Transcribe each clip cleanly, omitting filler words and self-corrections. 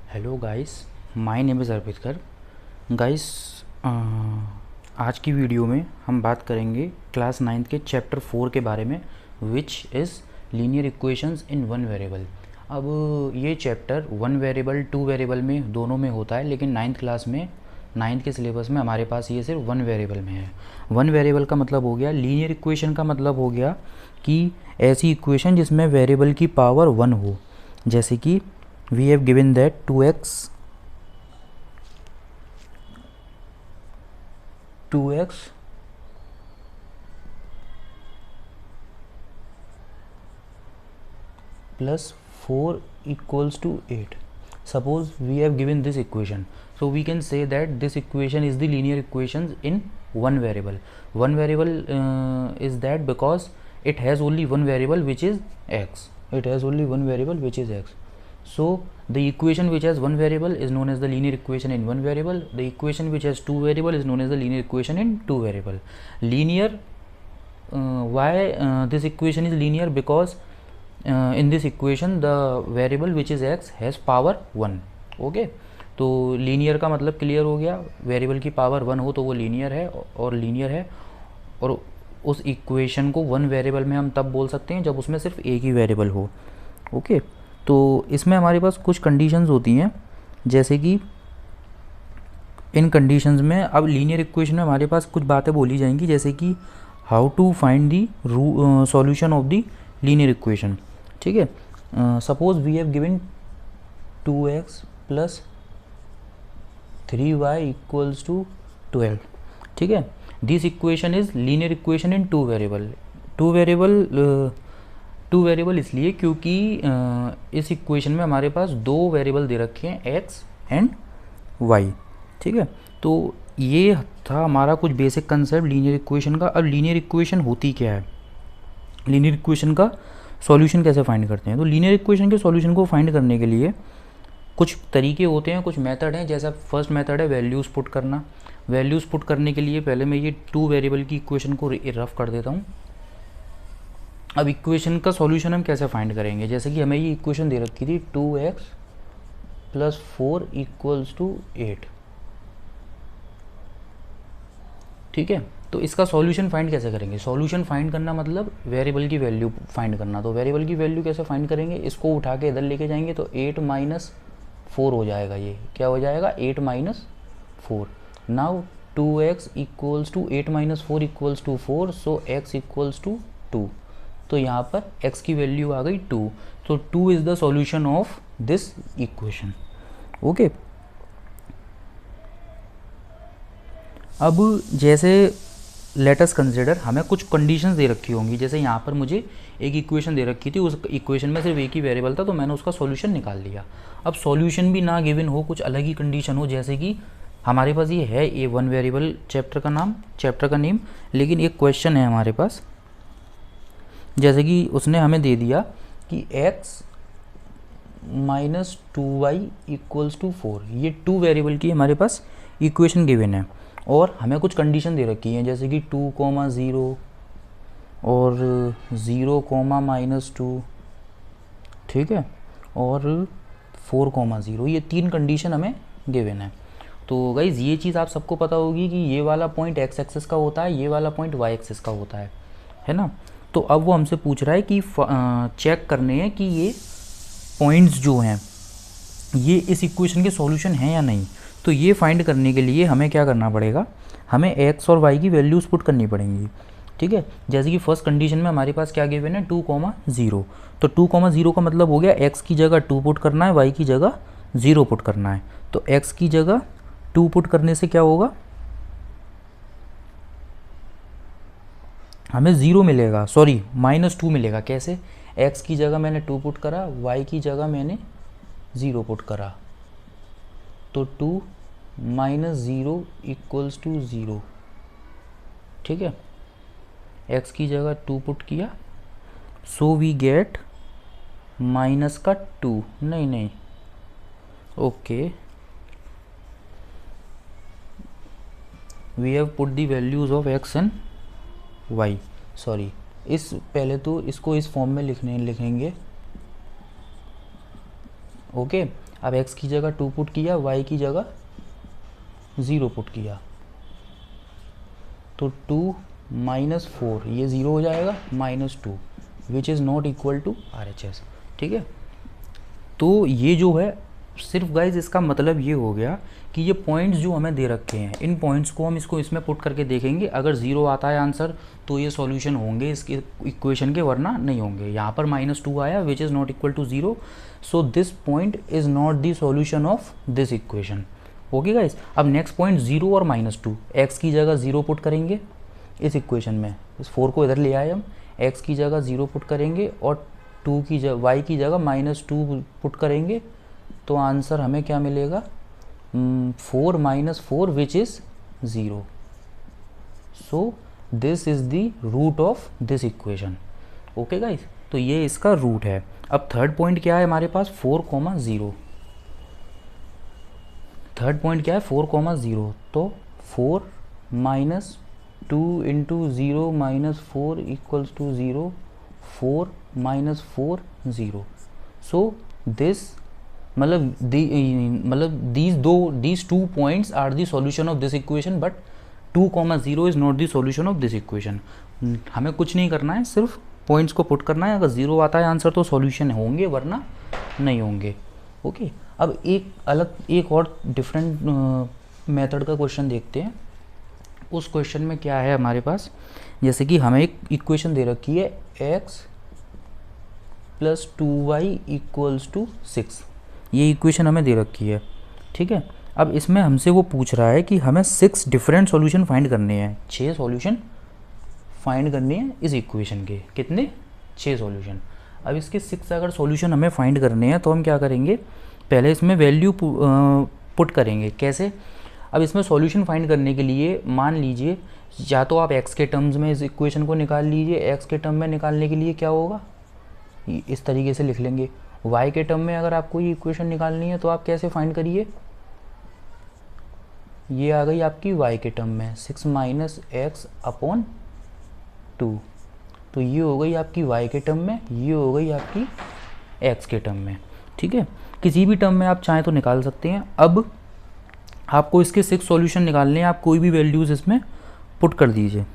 Hello guys, my name is Arpitkar. Guys, आज की video में हम बात करेंगे क्लास 9th के चैप्टर 4 के बारे में, which is linear equations in one variable. अब ये chapter one variable two variable में दोनों में होता है, लेकिन 9th क्लास में 9th के सिलेबस में हमारे पास ये सिर्फ वन वेरिएबल में है। वन वेरिएबल का मतलब हो गया, लीनियर इक्वेशन का मतलब हो गया कि ऐसी इक्वेशन जिसमें वेरिएबल की पावर वन हो, जैसे कि we have given that 2x plus 4 equals to 8. Suppose we have given this equation, so we can say that this equation is the linear equations in one variable. One variable is that because it has only one variable which is x. So the equation which has one variable is known as the linear equation in one variable. The equation which has two variable is known as the linear equation in two variable. Linear, why this equation is linear? Because in this equation the variable which is x has power 1. Okay, तो linear का मतलब clear हो गया, variable की power 1 हो तो वो linear है, और लीनियर है। और उस इक्वेशन को वन वेरिएबल में हम तब बोल सकते हैं जब उसमें सिर्फ एक ही वेरिएबल हो। ओके, तो इसमें हमारे पास कुछ कंडीशंस होती हैं, जैसे कि इन कंडीशंस में अब लीनियर इक्वेशन में हमारे पास कुछ बातें बोली जाएंगी, जैसे कि how to find the solution of the linear equation. ठीक है, suppose we have given 2x plus 3y equals to 12। ठीक है, this equation is linear equation in two variable. Two variable इसलिए क्योंकि इस इक्वेशन में हमारे पास दो वेरिएबल दे रखे हैं, x एंड y। ठीक है, तो ये था हमारा कुछ बेसिक कंसेप्ट लीनियर इक्वेशन का। अब लीनियर इक्वेशन होती क्या है, लीनियर इक्वेशन का सॉल्यूशन कैसे फाइंड करते हैं। तो लीनियर इक्वेशन के सॉल्यूशन को फाइंड करने के लिए कुछ तरीके होते हैं, कुछ मेथड हैं। जैसा फर्स्ट मेथड है वैल्यूज़ पुट करना। वैल्यूज़ पुट करने के लिए पहले मैं ये टू वेरिएबल की इक्वेशन को रफ कर देता हूँ। अब इक्वेशन का सॉल्यूशन हम कैसे फाइंड करेंगे, जैसे कि हमें ये इक्वेशन दे रखी थी 2x प्लस 4 इक्वल्स टू 8। ठीक है, तो इसका सॉल्यूशन फाइंड कैसे करेंगे। सॉल्यूशन फाइंड करना मतलब वेरिएबल की वैल्यू फाइंड करना। तो वेरिएबल की वैल्यू कैसे फाइंड करेंगे, इसको उठा के इधर लेके जाएंगे तो 8 माइनस 4 हो जाएगा। ये क्या हो जाएगा, 8 minus 4। Now 2x equals to 8 minus 4 equals to 4, so x equals to 2। तो यहाँ पर x की वैल्यू आ गई 2। तो 2 is the solution of this equation. Okay, अब जैसे लेट अस कंसिडर, हमें कुछ कंडीशंस दे रखी होंगी। जैसे यहाँ पर मुझे एक इक्वेशन दे रखी थी, उस इक्वेशन में सिर्फ एक ही वेरिएबल था, तो मैंने उसका सॉल्यूशन निकाल लिया। अब सॉल्यूशन भी ना गिवन हो, कुछ अलग ही कंडीशन हो, जैसे कि हमारे पास ये है ये वन वेरिएबल चैप्टर का नेम, लेकिन एक क्वेश्चन है हमारे पास, जैसे कि उसने हमें दे दिया कि x minus 2y equals to 4। ये टू वेरिएबल की हमारे पास इक्वेशन गिवन है, और हमें कुछ कंडीशन दे रखी है, जैसे कि 2,0 और 0,-2। ठीक है, और 4,0, ये तीन कंडीशन हमें गिवन है। तो गाइज ये चीज़ आप सबको पता होगी कि ये वाला पॉइंट x एक्सिस का होता है, ये वाला पॉइंट y एक्सिस का होता है ना। तो अब वो हमसे पूछ रहा है कि चेक करने हैं कि ये पॉइंट्स जो हैं ये इस इक्वेशन के सॉल्यूशन हैं या नहीं। तो ये फाइंड करने के लिए हमें क्या करना पड़ेगा, हमें x और y की वैल्यूज़ पुट करनी पड़ेंगी। ठीक है, जैसे कि फर्स्ट कंडीशन में हमारे पास क्या गिवन है, 2,0। तो 2,0 का मतलब हो गया x की जगह 2 पुट करना है, y की जगह 0 पुट करना है। तो x की जगह 2 पुट करने से क्या होगा, हमें 0 मिलेगा, सॉरी -2 मिलेगा। कैसे, x की जगह मैंने 2 पुट करा, y की जगह मैंने 0 पुट करा, तो 2 माइनस 0 इक्वल्स टू 0। ठीक है, x की जगह 2 पुट किया, सो वी गेट माइनस का 2, नहीं okay, we have put the values of x and y, sorry, इस पहले तो इसको इस फॉर्म में लिखेंगे। ओके, अब x की जगह 2 पुट किया, y की जगह 0 पुट किया, तो 2 माइनस 4 ये 0 हो जाएगा, -2 which is not equal to RHS। ठीक है, तो ये जो है सिर्फ गाइज इसका मतलब ये हो गया कि ये पॉइंट्स जो हमें दे रखे हैं, इन पॉइंट्स को हम इसको इसमें पुट करके देखेंगे, अगर 0 आता है आंसर तो ये सॉल्यूशन होंगे इसके इक्वेशन के, वरना नहीं होंगे। यहाँ पर -2 आया which is not equal to 0, so this point is not the solution of this equation. Okay guys, अब नेक्स्ट पॉइंट 0 और -2, एक्स की जगह 0 पुट करेंगे इस इक्वेशन में, इस 4 को इधर ले आए हम, एक्स की जगह 0 पुट करेंगे और 2 की जगह y की जगह -2 पुट करेंगे, तो आंसर हमें क्या मिलेगा, 4 - 4 which is 0। So this is the root of this equation. Okay guys, तो ये इसका रूट है। अब थर्ड पॉइंट क्या है हमारे पास, 4,0। थर्ड पॉइंट क्या है, 4,0, तो 4 - 2 × 0 - 4 = 0, 4 - 4 0। सो दिस मतलब these two points are the solution of this equation, but 2,0 is not the solution of this equation। हमें कुछ नहीं करना है, सिर्फ पॉइंट्स को पुट करना है, अगर 0 आता है आंसर तो सॉल्यूशन होंगे, वरना नहीं होंगे। ओके, अब एक और डिफरेंट मेथड का क्वेश्चन देखते हैं। उस क्वेश्चन में क्या है हमारे पास, जैसे कि हमें एक इक्वेशन दे रखी है x + 2y = 6, ये इक्वेशन हमें दे रखी है। ठीक है, अब इसमें हमसे वो पूछ रहा है कि हमें 6 डिफरेंट सॉल्यूशन फाइंड करने हैं, 6 सॉल्यूशन फाइंड करने हैं इस इक्वेशन के। कितने, 6 सॉल्यूशन। अब इसके 6 अगर सॉल्यूशन हमें फाइंड करने हैं तो हम क्या करेंगे, पहले इसमें वैल्यू पुट करेंगे। कैसे, अब इसमें सॉल्यूशन फाइंड करने के लिए मान लीजिए या तो आप x के टर्म्स में इस इक्वेशन को निकाल लीजिए, x के टर्म में निकालने के लिए क्या होगा, इस तरीके से लिख लेंगे। y के टर्म में अगर आपको ये इक्वेशन निकालनी है तो आप कैसे फाइंड करिए, ये आ गई आपकी y के टर्म में 6 - x/2, तो ये हो गई आपकी y के टर्म में, ये हो गई आपकी x के टर्म में। ठीक है, किसी भी टर्म में आप चाहें तो निकाल सकते हैं। अब आपको इसके 6 सॉल्यूशन निकालने हैं, आप कोई भी वैल्यूज़ इसमें पुट कर दीजिए।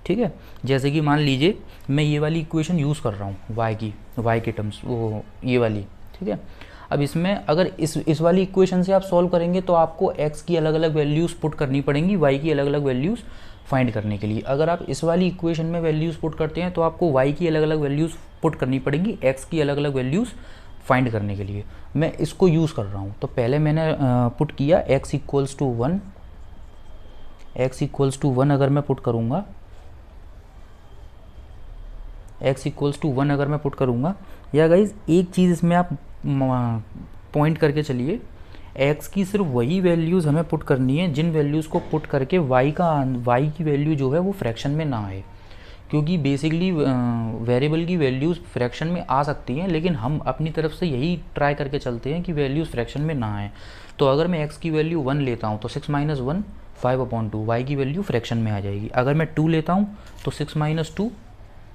ठीक है, जैसे कि मान लीजिए मैं ये वाली इक्वेशन यूज़ कर रहा हूँ y के टर्म्स, वो ये वाली। ठीक है, अब इसमें अगर इस वाली इक्वेशन से आप सॉल्व करेंगे तो आपको x की अलग अलग वैल्यूज़ पुट करनी पड़ेंगी y की अलग अलग वैल्यूज़ फाइंड करने के लिए। अगर आप इस वाली इक्वेशन में वैल्यूज़ पुट करते हैं तो आपको y की अलग अलग वैल्यूज़ पुट करनी पड़ेंगी x की अलग अलग वैल्यूज़ फाइंड करने के लिए। मैं इसको यूज़ कर रहा हूँ, तो पहले मैंने पुट किया x = 1 अगर मैं पुट करूँगा, x = 1 अगर मैं पुट करूँगा, या गाइज एक चीज़ इसमें आप पॉइंट करके चलिए, x की सिर्फ वही वैल्यूज़ हमें पुट करनी है जिन वैल्यूज़ को पुट करके y की वैल्यू जो है वो फ्रैक्शन में ना आए, क्योंकि बेसिकली वेरिएबल की वैल्यूज़ फ्रैक्शन में आ सकती हैं, लेकिन हम अपनी तरफ से यही ट्राई करके चलते हैं कि वैल्यूज़ फ्रैक्शन में ना आए। तो अगर मैं x की वैल्यू 1 लेता हूँ तो 6 - 1 5/2, y की वैल्यू फ्रैक्शन में आ जाएगी। अगर मैं 2 लेता हूँ तो 6 - 2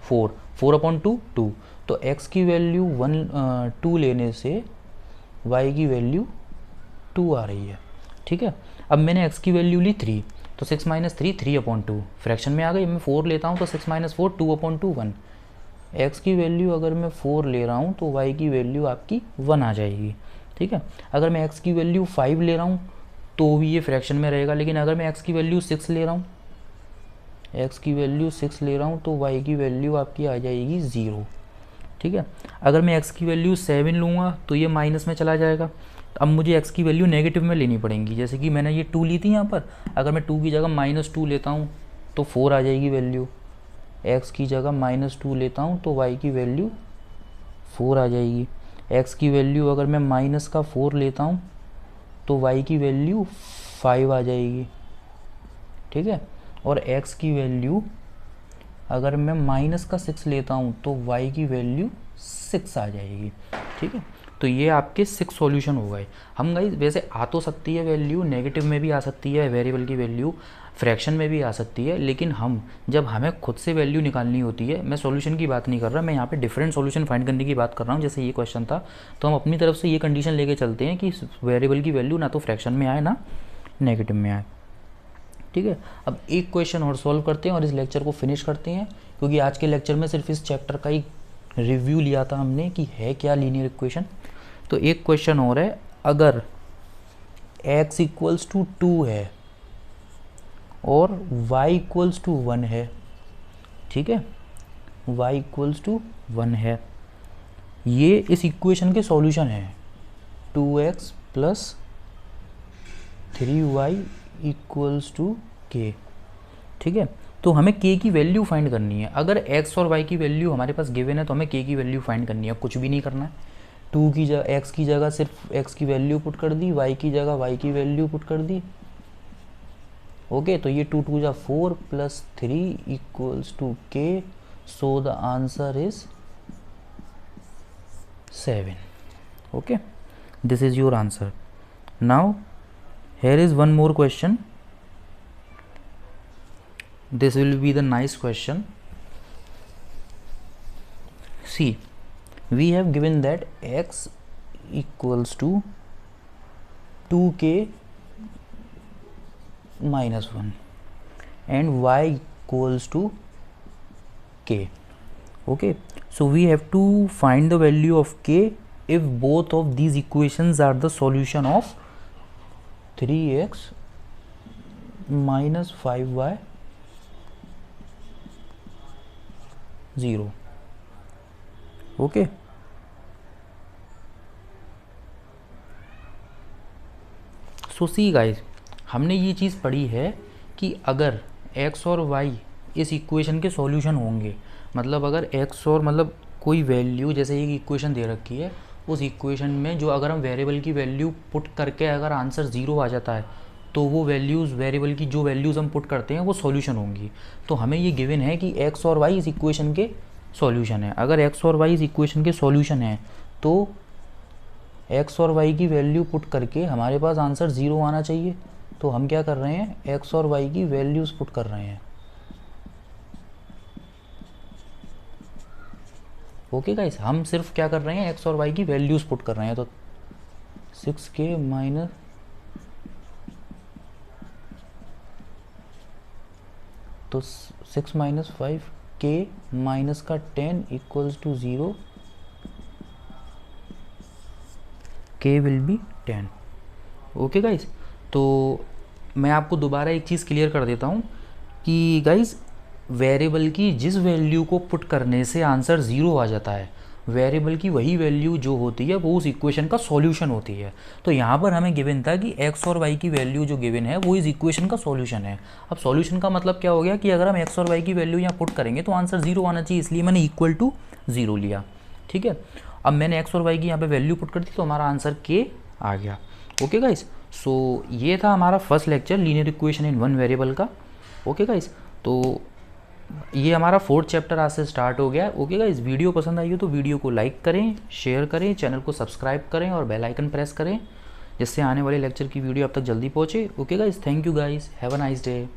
4, 4/2 2, तो x की वैल्यू 2 लेने से y की वैल्यू 2 आ रही है। ठीक है, अब मैंने x की वैल्यू ली 3, तो 6 - 3 3/2 फ्रैक्शन में आ गई। मैं 4 लेता हूँ तो 6 - 4 2/2 1, x की वैल्यू अगर मैं 4 ले रहा हूँ तो y की वैल्यू आपकी 1 आ जाएगी। ठीक है, अगर मैं x की वैल्यू 5 ले रहा हूँ तो भी ये फ्रैक्शन में रहेगा, लेकिन अगर मैं x की वैल्यू 6 ले रहा हूँ, तो y की वैल्यू आपकी आ जाएगी 0। ठीक है, अगर मैं x की वैल्यू 7 लूँगा तो ये माइनस में चला जाएगा। अब मुझे x की वैल्यू नेगेटिव में लेनी पड़ेंगी, जैसे कि मैंने ये 2 ली थी यहाँ पर, अगर मैं 2 की जगह -2 लेता हूँ तो 4 आ जाएगी वैल्यू, x की जगह -2 लेता हूँ तो y की वैल्यू 4 आ जाएगी। x की वैल्यू अगर मैं -4 लेता हूँ तो y की वैल्यू 5 आ जाएगी। ठीक है, और x की वैल्यू अगर मैं -6 लेता हूँ तो y की वैल्यू 6 आ जाएगी। ठीक है, तो तो ये आपके 6 सॉल्यूशन हो गए। हम गाइस वैसे आ तो सकती है वैल्यू, नेगेटिव में भी आ सकती है वेरिएबल की वैल्यू, फ्रैक्शन में भी आ सकती है, लेकिन हम जब हमें खुद से वैल्यू निकालनी होती है, मैं सॉल्यूशन की बात नहीं कर रहा, मैं यहाँ पे डिफरेंट सॉल्यूशन फाइंड करने की बात कर रहा हूँ। जैसे ये क्वेश्चन था, तो हम अपनी तरफ से ये कंडीशन लेके चलते हैं कि वेरिएबल की वैल्यू ना तो फ्रैक्शन में आए ना नेगेटिव में आए। ठीक है, अब एक क्वेश्चन और सॉल्व करते हैं और इस लेक्चर को फिनिश करते हैं, क्योंकि आज के लेक्चर में सिर्फ इस चैप्टर का ही रिव्यू लिया था हमने कि है क्या लीनियर इक्वेशन। तो एक क्वेश्चन और है, अगर x इक्वल्स टू 2 है और y इक्वल्स टू 1 है, ठीक है, y इक्वल्स टू 1 है, ये इस इक्वेशन के सॉल्यूशन है 2x plus 3y equals to k। ठीक है, तो हमें k की वैल्यू फाइंड करनी है। अगर x और y की वैल्यू हमारे पास गिवन है तो हमें k की वैल्यू फाइंड करनी है, कुछ भी नहीं करना है। 2 की जगह x की जगह सिर्फ x की वैल्यू पुट कर दी, y की जगह y की वैल्यू पुट कर दी। ओके, तो ये 2 2 जा 4 plus 3 equals to k, so the answer is 7। Okay, this is your answer. Now here is one more question. This will be the nice question. See, we have given that x equals to 2k minus 1 and y equals to k. Okay, so we have to find the value of k if both of these equations are the solution of 3x minus 5y 0। Okay, so see guys, हमने ये चीज़ पढ़ी है कि अगर x और y इस equation के solution होंगे, मतलब अगर x और मतलब कोई वैल्यू, जैसे एक इक्वेशन दे रखी है, उस इक्वेशन में जो अगर हम वेरिएबल की वैल्यू पुट करके अगर आंसर 0 आ जाता है, तो वो वैल्यूज़, वेरिएबल की जो वैल्यूज़ हम पुट करते हैं वो सॉल्यूशन होंगी। तो हमें ये गिवन है कि x और y इस इक्वेशन के सॉल्यूशन है। अगर x और y इस इक्वेशन के सॉल्यूशन है तो x और y की वैल्यू पुट करके हमारे पास आंसर 0 आना चाहिए। तो हम क्या कर रहे हैं, x और y की वैल्यूज़ पुट कर रहे हैं। ओके गाइस, हम सिर्फ क्या कर रहे हैं, x और y की वैल्यूज पुट कर रहे हैं। तो 6k माइनस तो 6 माइनस 5k माइनस का 10 equals to 0, k will be 10। Okay guys, तो मैं आपको दोबारा एक चीज़ क्लियर कर देता हूँ कि गाइस वेरिएबल की जिस वैल्यू को पुट करने से आंसर 0 आ जाता है, वेरिएबल की वही वैल्यू जो होती है वो उस इक्वेशन का सॉल्यूशन होती है। तो यहाँ पर हमें गिवन था कि x और y की वैल्यू जो गिवन है वो इस इक्वेशन का सॉल्यूशन है। अब सॉल्यूशन का मतलब क्या हो गया कि अगर हम x और y की वैल्यू यहाँ पुट करेंगे तो आंसर 0 आना चाहिए, इसलिए मैंने इक्वल टू 0 लिया। ठीक है, अब मैंने x और y की यहाँ पे वैल्यू पुट कर दी तो हमारा आंसर k आ गया। ओके गाइस, सो ये था हमारा first lecture linear equation in one variable का। ओके गाइस, तो ये हमारा 4th चैप्टर आज से स्टार्ट हो गया। ओके गाइस, वीडियो पसंद आई हो तो वीडियो को लाइक करें, शेयर करें, चैनल को सब्सक्राइब करें और बेल आइकन प्रेस करें, जिससे आने वाले लेक्चर की वीडियो आप तक जल्दी पहुँचे। Okay guys, thank you guys, have a nice day.